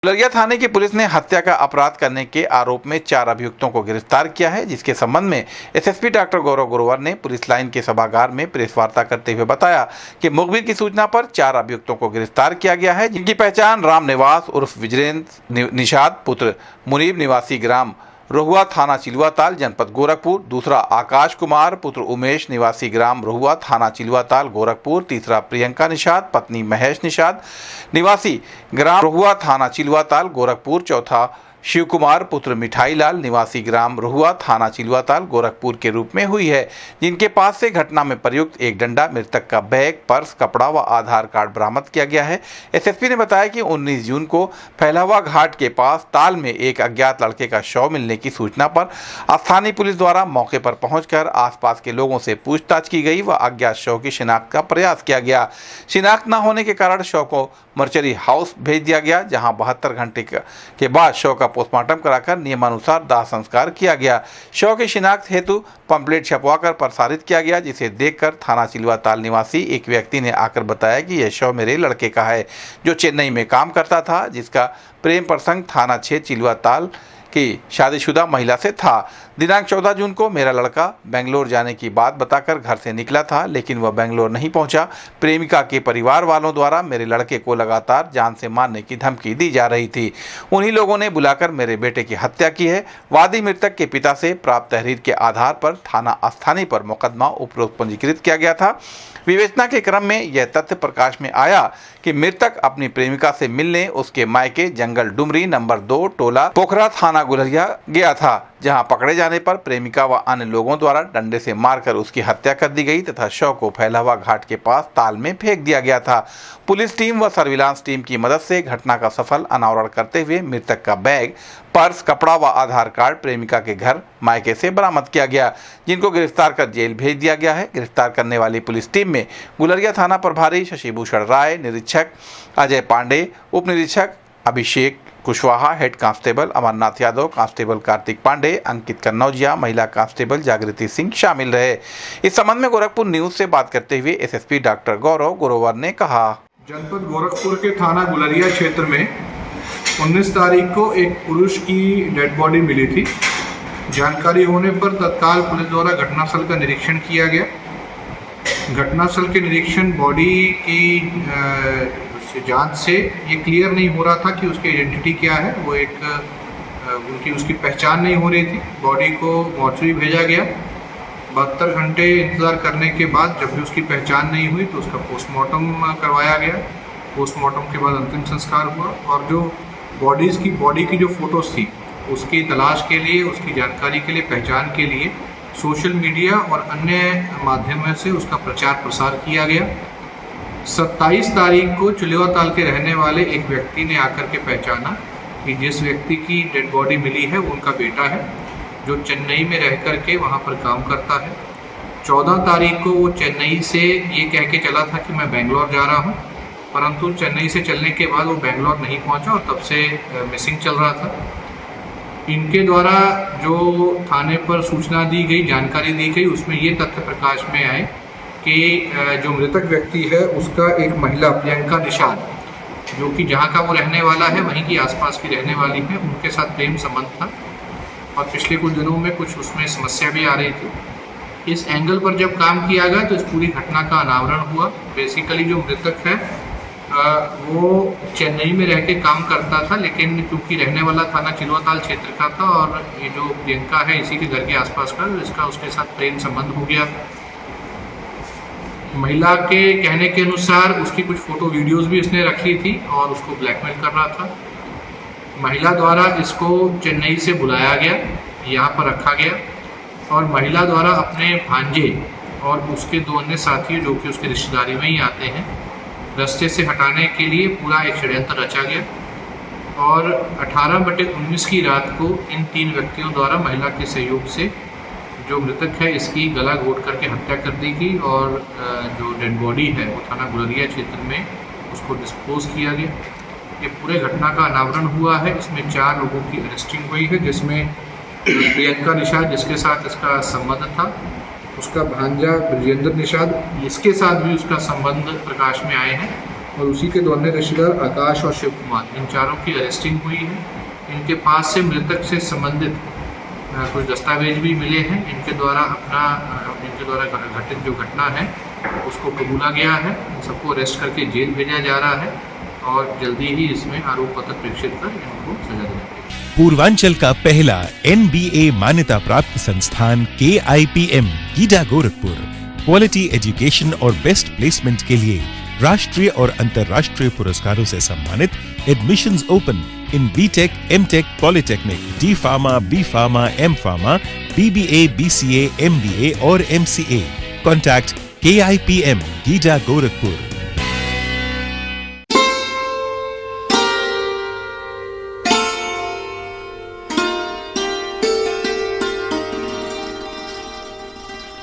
गुलरिया थाने की पुलिस ने हत्या का अपराध करने के आरोप में 4 अभियुक्तों को गिरफ्तार किया है, जिसके संबंध में एसएसपी डॉक्टर गौरव गुरुवर ने पुलिस लाइन के सभागार में प्रेस वार्ता करते हुए बताया कि मुखबिर की सूचना पर 4 अभियुक्तों को गिरफ्तार किया गया है, जिनकी पहचान राम निवास उर्फ विजरेंद्र निषाद पुत्र मुनीब निवासी ग्राम रोहुआ थाना चिलुआताल जनपद गोरखपुर, दूसरा आकाश कुमार पुत्र उमेश निवासी ग्राम रोहुआ थाना चिलुआताल गोरखपुर, तीसरा प्रियंका निषाद पत्नी महेश निषाद निवासी ग्राम रोहुआ थाना चिलुआताल गोरखपुर, चौथा शिव कुमार पुत्र मिठाई लाल निवासी ग्राम रोहुआ थाना चिलुआताल गोरखपुर के रूप में हुई है, जिनके पास से घटना में प्रयुक्त एक डंडा, मृतक का बैग, पर्स, कपड़ा व आधार कार्ड बरामद किया गया है। एसएसपी ने बताया कि 19 जून को फैलावा घाट के पास ताल में एक अज्ञात लड़के का शव मिलने की सूचना पर स्थानीय पुलिस द्वारा मौके पर पहुंचकर आसपास के लोगों से पूछताछ की गई व अज्ञात शव की शिनाख्त का प्रयास किया गया। शिनाख्त न होने के कारण शव को मर्चरी हाउस भेज दिया गया, जहां 72 घंटे के बाद शव का पोस्टमार्टम कराकर नियमानुसार दाह संस्कार किया गया। शव की शिनाख्त हेतु पंपलेट छपवाकर प्रसारित किया गया, जिसे देखकर थाना चिलुआताल निवासी एक व्यक्ति ने आकर बताया कि यह शव मेरे लड़के का है, जो चेन्नई में काम करता था, जिसका प्रेम प्रसंग थाना 6 चिलुआताल की शादीशुदा महिला से था। दिनांक 14 जून को मेरा लड़का बेंगलोर जाने की बात बताकर घर से निकला था, लेकिन वह बेंगलोर नहीं पहुंचा। प्रेमिका के परिवार वालों द्वारा मेरे लड़के को लगातार जान से मारने की धमकी दी जा रही थी। उन्हीं लोगों ने बुलाकर मेरे बेटे की हत्या की है। वादी मृतक के पिता से प्राप्त तहरीर के आधार पर थाना अस्थानी पर मुकदमा उपरोक्त पंजीकृत किया गया था। विवेचना के क्रम में यह तथ्य प्रकाश में आया कि मृतक अपनी प्रेमिका से मिलने उसके मायके जंगल डुमरी नंबर 2 टोला पोखरा थाना गुलरिया गया था, जहां पकड़े जाने पर प्रेमिका व अन्य लोगों द्वारा डंडे से मारकर उसकी हत्या कर दी गई तथा शव को फैलावा घाट के पास ताल में फेंक दिया गया था। पुलिस टीम व सर्विलांस टीम की मदद से घटना का सफल अनावरण करते हुए मृतक का बैग, पर्स, कपड़ा व आधार कार्ड प्रेमिका के घर मायके से बरामद किया गया, जिनको गिरफ्तार कर जेल भेज दिया गया है। गिरफ्तार करने वाली पुलिस टीम में गुलरिया थाना प्रभारी शशिभूषण राय, निरीक्षक अजय पांडे, उप निरीक्षक Abhishek Kushwaha, head constable Amarnath Yadav, constable Kartik Pandey, Ankit Kannaujia, महिला कांस्टेबल जागृति सिंह शामिल रहे। इस संबंध में गोरखपुर न्यूज से बात करते हुए एसएसपी डॉक्टर गौरव गुरुवर ने कहा, जनपद गोरखपुर के थाना गुलरिया क्षेत्र में 19 तारीख को एक पुरुष की डेड बॉडी मिली थी। जानकारी होने पर तत्काल पुलिस द्वारा घटनास्थल का निरीक्षण किया गया। घटनास्थल के निरीक्षण बॉडी की जांच से ये क्लियर नहीं हो रहा था कि उसकी आइडेंटिटी क्या है। वो उसकी पहचान नहीं हो रही थी। बॉडी को मॉर्चरी भेजा गया। 72 घंटे इंतज़ार करने के बाद जब भी उसकी पहचान नहीं हुई तो उसका पोस्टमार्टम करवाया गया। पोस्टमार्टम के बाद अंतिम संस्कार हुआ और जो बॉडी की जो फोटोज़ थी उसकी तलाश के लिए, उसकी जानकारी के लिए, पहचान के लिए सोशल मीडिया और अन्य माध्यमों से उसका प्रचार प्रसार किया गया। 27 तारीख को चिलुआताल के रहने वाले एक व्यक्ति ने आकर के पहचाना कि जिस व्यक्ति की डेड बॉडी मिली है वो उनका बेटा है, जो चेन्नई में रह कर के वहाँ पर काम करता है। 14 तारीख को वो चेन्नई से ये कह के चला था कि मैं बेंगलोर जा रहा हूँ, परंतु चेन्नई से चलने के बाद वो बेंगलोर नहीं पहुँचा और तब से मिसिंग चल रहा था। इनके द्वारा जो थाने पर सूचना दी गई, जानकारी दी गई, उसमें ये तथ्य प्रकाश में आए कि जो मृतक व्यक्ति है उसका एक महिला प्रियंका निषाद, जो कि जहाँ का वो रहने वाला है वहीं की आसपास की रहने वाली है, उनके साथ प्रेम संबंध था और पिछले कुछ दिनों में कुछ उसमें समस्या भी आ रही थी। इस एंगल पर जब काम किया गया तो इस पूरी घटना का अनावरण हुआ। बेसिकली जो मृतक है वो चेन्नई में रह के काम करता था, लेकिन क्योंकि रहने वाला थाना चिलुआताल क्षेत्र का था और ये जो प्रियंका है इसी के घर के आसपास का, इसका उसके साथ प्रेम संबंध हो गया। महिला के कहने के अनुसार उसकी कुछ फ़ोटो वीडियोस भी इसने रखी थी और उसको ब्लैकमेल कर रहा था। महिला द्वारा इसको चेन्नई से बुलाया गया, यहाँ पर रखा गया और महिला द्वारा अपने भांजे और उसके 2 अन्य साथी जो कि उसके रिश्तेदारी में ही आते हैं, रास्ते से हटाने के लिए पूरा एक षड्यंत्र रचा गया और 18/19 की रात को इन 3 व्यक्तियों द्वारा महिला के सहयोग से जो मृतक है इसकी गला घोट करके हत्या कर दी गई और जो डेड बॉडी है वो थाना गुलरिया क्षेत्र में उसको डिस्पोज किया गया। ये पूरे घटना का अनावरण हुआ है। इसमें 4 लोगों की अरेस्टिंग हुई है, जिसमें प्रियंका निषाद जिसके साथ इसका संबंध था, उसका भांजा विजेंद्र निषाद, इसके साथ भी उसका संबंध प्रकाश में आए हैं और उसी के दो अन्य रिश्तेदार आकाश और शिव कुमार, इन चारों की अरेस्टिंग हुई है। इनके पास से मृतक से संबंधित कुछ दस्तावेज भी मिले हैं। इनके द्वारा घटित जो घटना है उसको कबूला गया है। इन सबको अरेस्ट करके जेल भेजा जा रहा है और जल्दी ही इसमें आरोप पत्र प्रेषित कर इनको सजा दिलाएगी। पूर्वांचल का पहला NBA मान्यता प्राप्त संस्थान KIPM GIDA Gorakhpur quality education और बेस्ट प्लेसमेंट के लिए राष्ट्रीय और अंतर्राष्ट्रीय पुरस्कारों से सम्मानित। Admissions open in BTech, MTech, Polytechnic, D Pharma, B Pharma, M Pharma, BBA, BCA, MBA और MCA. Contact KIPM GIDA Gorakhpur.